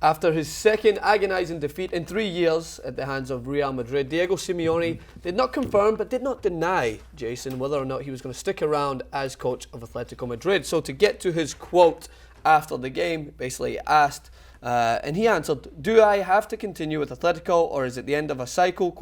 After his second agonising defeat in 3 years at the hands of Real Madrid, Diego Simeone did not confirm but did not deny, Jason, whether or not he was going to stick around as coach of Atletico Madrid. So to get to his quote after the game, basically asked, and he answered, "Do I have to continue with Atletico or is it the end of a cycle?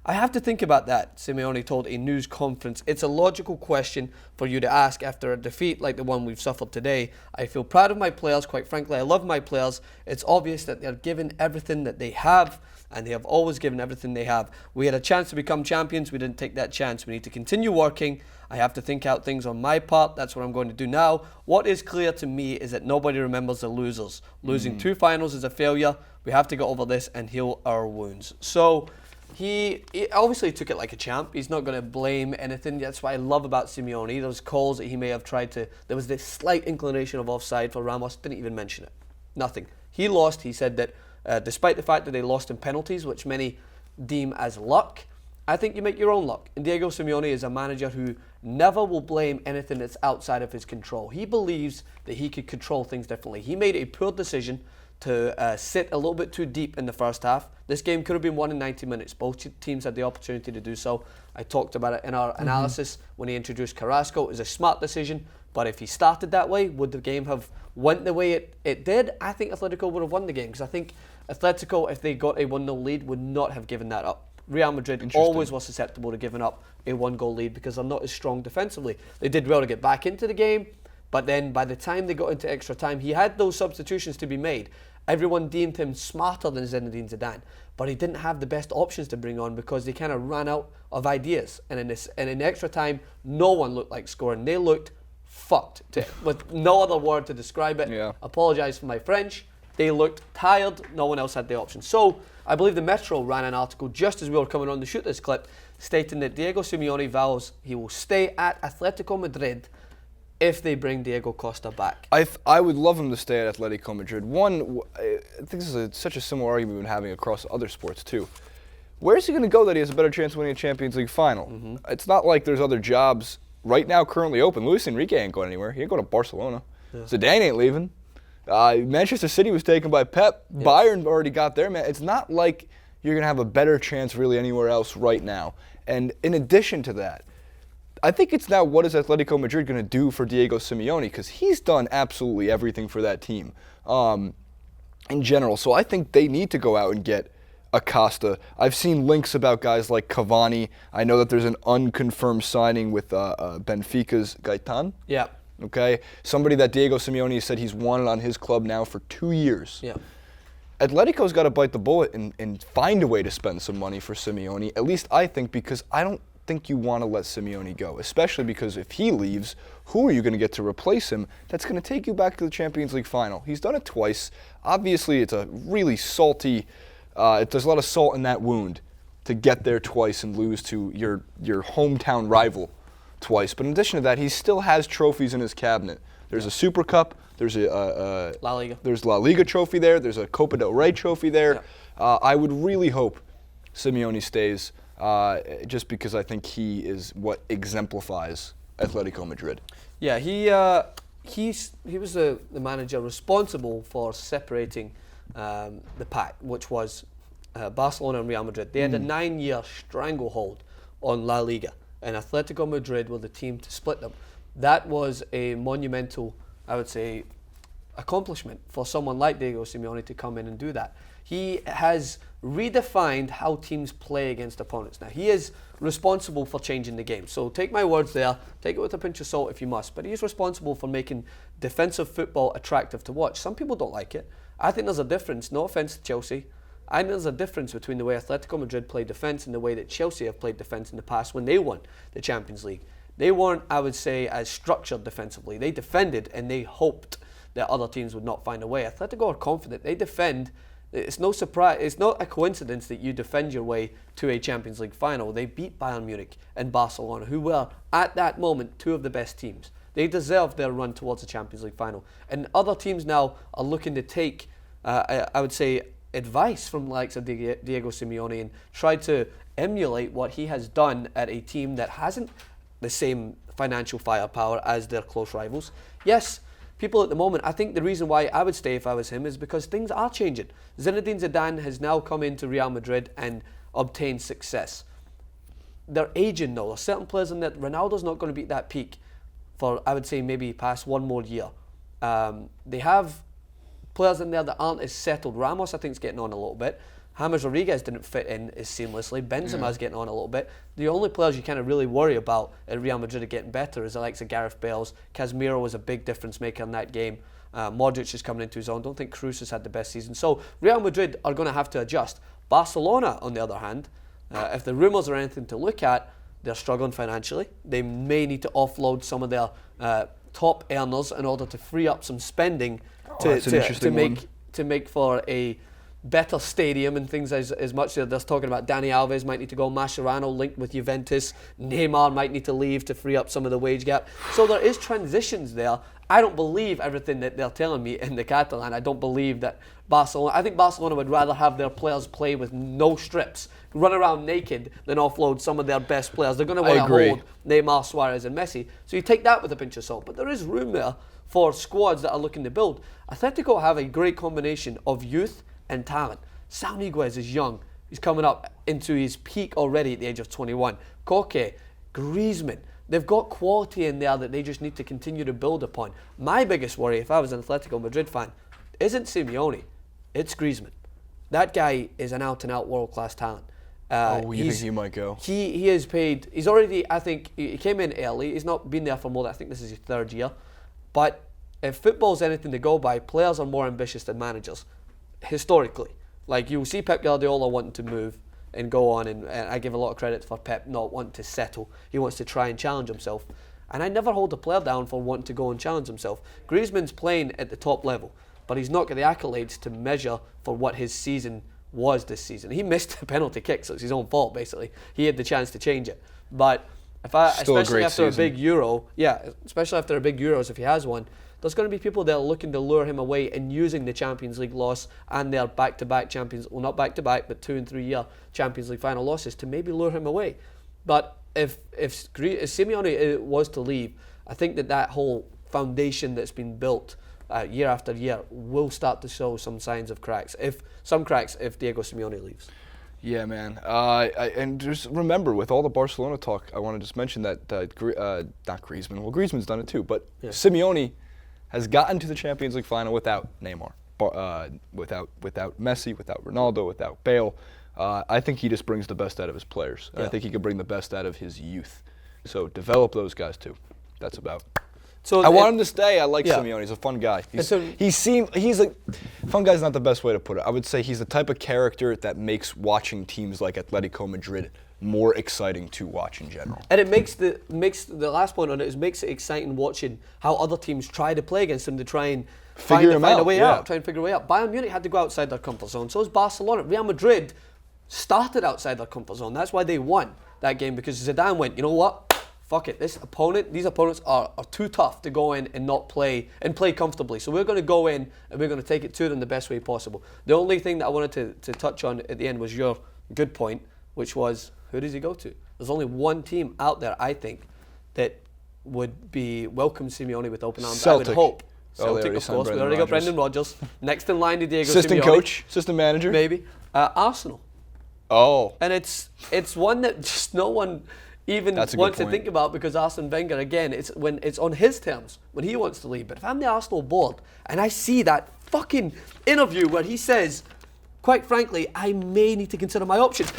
I have to think about that," Simeone told a news conference. "It's a logical question for you to ask after a defeat like the one we've suffered today. I feel proud of my players. Quite frankly, I love my players. It's obvious that they're given everything that they have, and they have always given everything they have. We had a chance to become champions. We didn't take that chance. We need to continue working. I have to think out things on my part. That's what I'm going to do now. What is clear to me is that nobody remembers the losers. Losing 2 finals is a failure. We have to get over this and heal our wounds." So He obviously took it like a champ. He's not going to blame anything. That's what I love about Simeone. Those calls that he may have tried to... There was this slight inclination of offside for Ramos. Didn't even mention it. Nothing. He lost. He said that despite the fact that they lost in penalties, which many deem as luck, I think you make your own luck. And Diego Simeone is a manager who never will blame anything that's outside of his control. He believes that he could control things differently. He made a poor decision to sit a little bit too deep in the first half. This game could have been won in 90 minutes. Both teams had the opportunity to do so. I talked about it in our analysis when he introduced Carrasco. It was a smart decision, but if he started that way, would the game have went the way it did? I think Atletico would have won the game, because I think Atletico, if they got a 1-0 lead, would not have given that up. Real Madrid always was susceptible to giving up a 1-goal lead because they're not as strong defensively. They did well to get back into the game, but then by the time they got into extra time, he had those substitutions to be made. Everyone deemed him smarter than Zinedine Zidane, but he didn't have the best options to bring on because they kind of ran out of ideas. And in extra time, no one looked like scoring. They looked fucked, with no other word to describe it. Yeah. Apologise for my French. They looked tired. No one else had the option. So I believe the Metro ran an article just as we were coming on to shoot this clip, stating that Diego Simeone vows he will stay at Atletico Madrid if they bring Diego Costa back. I would love him to stay at Atletico Madrid. One, I think this is such a similar argument we've been having across other sports too. Where's he going to go that he has a better chance of winning a Champions League final? It's not like there's other jobs right now currently open. Luis Enrique ain't going anywhere. He ain't going to Barcelona. Yeah. Zidane ain't leaving. Manchester City was taken by Pep. Yeah. Bayern already got there, man. It's not like you're going to have a better chance really anywhere else right now. And in addition to that, I think it's now, what is Atletico Madrid going to do for Diego Simeone? Because he's done absolutely everything for that team in general. So I think they need to go out and get Acosta. I've seen links about guys like Cavani. I know that there's an unconfirmed signing with Benfica's Gaetan. Yeah. Okay. Somebody that Diego Simeone said he's wanted on his club now for 2 years. Yeah. Atletico's got to bite the bullet and find a way to spend some money for Simeone. At least I think, because I don't think you want to let Simeone go, especially because if he leaves, who are you going to get to replace him that's going to take you back to the Champions League final? He's done it twice. Obviously, it's a really salty, there's a lot of salt in that wound to get there twice and lose to your hometown rival twice. But in addition to that, he still has trophies in his cabinet. There's a Super Cup, there's a La Liga. There's La Liga trophy there, there's a Copa del Rey trophy there. Yeah. I would really hope Simeone stays. Just because I think he is what exemplifies Atletico Madrid. Yeah, he was the manager responsible for separating the pack, which was Barcelona and Real Madrid. They had a 9-year stranglehold on La Liga, and Atletico Madrid were the team to split them. That was a monumental, I would say, accomplishment for someone like Diego Simeone to come in and do that. He has redefined how teams play against opponents. Now, he is responsible for changing the game. So take my words there, take it with a pinch of salt if you must, but he's responsible for making defensive football attractive to watch. Some people don't like it. I think there's a difference, no offence to Chelsea. I think there's a difference between the way Atletico Madrid play defence and the way that Chelsea have played defence in the past when they won the Champions League. They weren't, I would say, as structured defensively. They defended and they hoped that other teams would not find a way. Atletico are confident. They defend. It's no surprise. It's not a coincidence that you defend your way to a Champions League final. They beat Bayern Munich and Barcelona, who were, at that moment, 2 of the best teams. They deserved their run towards the Champions League final. And other teams now are looking to take, I would say, advice from the likes of Diego Simeone and try to emulate what he has done at a team that hasn't the same financial firepower as their close rivals. Yes, people at the moment, I think the reason why I would stay if I was him is because things are changing. Zinedine Zidane has now come into Real Madrid and obtained success. They're aging now. There's certain players in that Ronaldo's not going to be at that peak for, I would say, maybe past one more year. They have players in there that aren't as settled. Ramos, I think, is getting on a little bit. James Rodriguez didn't fit in as seamlessly. Benzema's getting on a little bit. The only players you kind of really worry about at Real Madrid are getting better is the likes of Gareth Bale's. Casemiro was a big difference maker in that game. Modric is coming into his own. Don't think Kroos has had the best season. So Real Madrid are going to have to adjust. Barcelona, on the other hand, if the rumours are anything to look at, they're struggling financially. They may need to offload some of their top earners in order to free up some spending to make for a better stadium and things as much as they're talking about. Dani Alves might need to go, Mascherano linked with Juventus, Neymar might need to leave to free up some of the wage gap. So there is transitions there. I don't believe everything that they're telling me in the Catalan. I don't believe that I think Barcelona would rather have their players play with no strips, run around naked, than offload some of their best players. They're going to want to hold Neymar, Suarez and Messi. So you take that with a pinch of salt. But there is room there for squads that are looking to build. Atletico have a great combination of youth and talent. Sam Higuez is young. He's coming up into his peak already at the age of 21. Koke, Griezmann. They've got quality in there that they just need to continue to build upon. My biggest worry, if I was an Atletico Madrid fan, isn't Simeone. It's Griezmann. That guy is an out-and-out world-class talent. You think he might go? He is paid. He's already, I think, he came in early. He's not been there for more than, I think this is his third year. But if football's anything to go by, players are more ambitious than managers. Historically. Like, you see Pep Guardiola wanting to move and go on, and I give a lot of credit for Pep not wanting to settle. He wants to try and challenge himself. And I never hold a player down for wanting to go and challenge himself. Griezmann's playing at the top level, but he's not got the accolades to measure for what his season was this season. He missed a penalty kick, so it's his own fault, basically. He had the chance to change it. But especially after a big Euro, especially after a big Euros, if he has one, there's going to be people that are looking to lure him away and using the Champions League loss and their back-to-back not back-to-back, but 2 and 3 year Champions League final losses to maybe lure him away. But if Simeone was to leave, I think that whole foundation that's been built year after year will start to show some signs of cracks. If Diego Simeone leaves. Yeah, man. And just remember, with all the Barcelona talk, I want to just mention that not Griezmann. Well, Griezmann's done it too, but Simeone has gotten to the Champions League final without Neymar, without Messi, without Ronaldo, without Bale. I think he just brings the best out of his players. I think he could bring the best out of his youth. So develop those guys too. That's about. So I want him to stay. I like Simeone. He's a fun guy. Fun guy's not the best way to put it. I would say he's the type of character that makes watching teams like Atletico Madrid more exciting to watch in general. And it makes the last point on it is makes it exciting watching how other teams try to play against him to try and find a way out. Bayern Munich had to go outside their comfort zone. So is Barcelona. Real Madrid started outside their comfort zone. That's why they won that game, because Zidane went, you know what? Fuck it. These opponents are too tough to go in and not play and play comfortably. So we're going to go in and we're going to take it to them the best way possible. The only thing that I wanted to touch on at the end was your good point, which was, who does he go to? There's only one team out there, I think, that would be welcome Simeone with open arms. Celtic. I would hope. Celtic, of course. We already got Brendan Rodgers. Next in line to Diego Simeone. Assistant coach, assistant manager. Maybe. Arsenal. Oh. And it's one that just no one even wants to think about, because Arsene Wenger, again, it's on his terms when he wants to leave. But if I'm the Arsenal board and I see that fucking interview where he says, quite frankly, I may need to consider my options,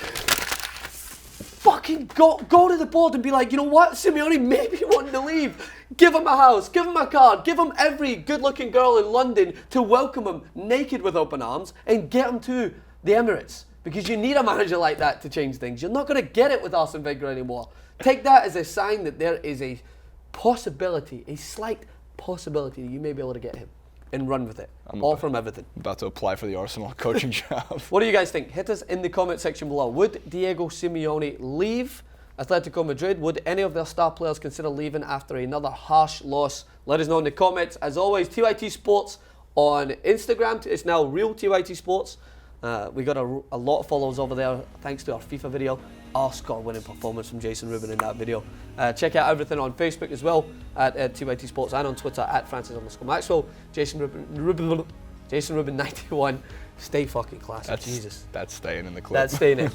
fucking go to the board and be like, you know what, Simeone maybe wanting to leave. Give him a house, give him a car, give him every good-looking girl in London to welcome him naked with open arms and get him to the Emirates. Because you need a manager like that to change things. You're not going to get it with Arsene Wenger anymore. Take that as a sign that there is a possibility, a slight possibility that you may be able to get him and run with it. All from everything. I'm about to apply for the Arsenal coaching job. What do you guys think? Hit us in the comment section below. Would Diego Simeone leave Atletico Madrid? Would any of their star players consider leaving after another harsh loss? Let us know in the comments. As always, TYT Sports on Instagram. It's now Real TYT Sports. We got a lot of follows over there thanks to our FIFA video. Oscar-winning performance from Jason Rubin in that video. Check out everything on Facebook as well at TYT Sports, and on Twitter at Francis_Maxwell. Jason Rubin 91. Stay fucking classy. Jesus. That's staying in the clip. That's staying in.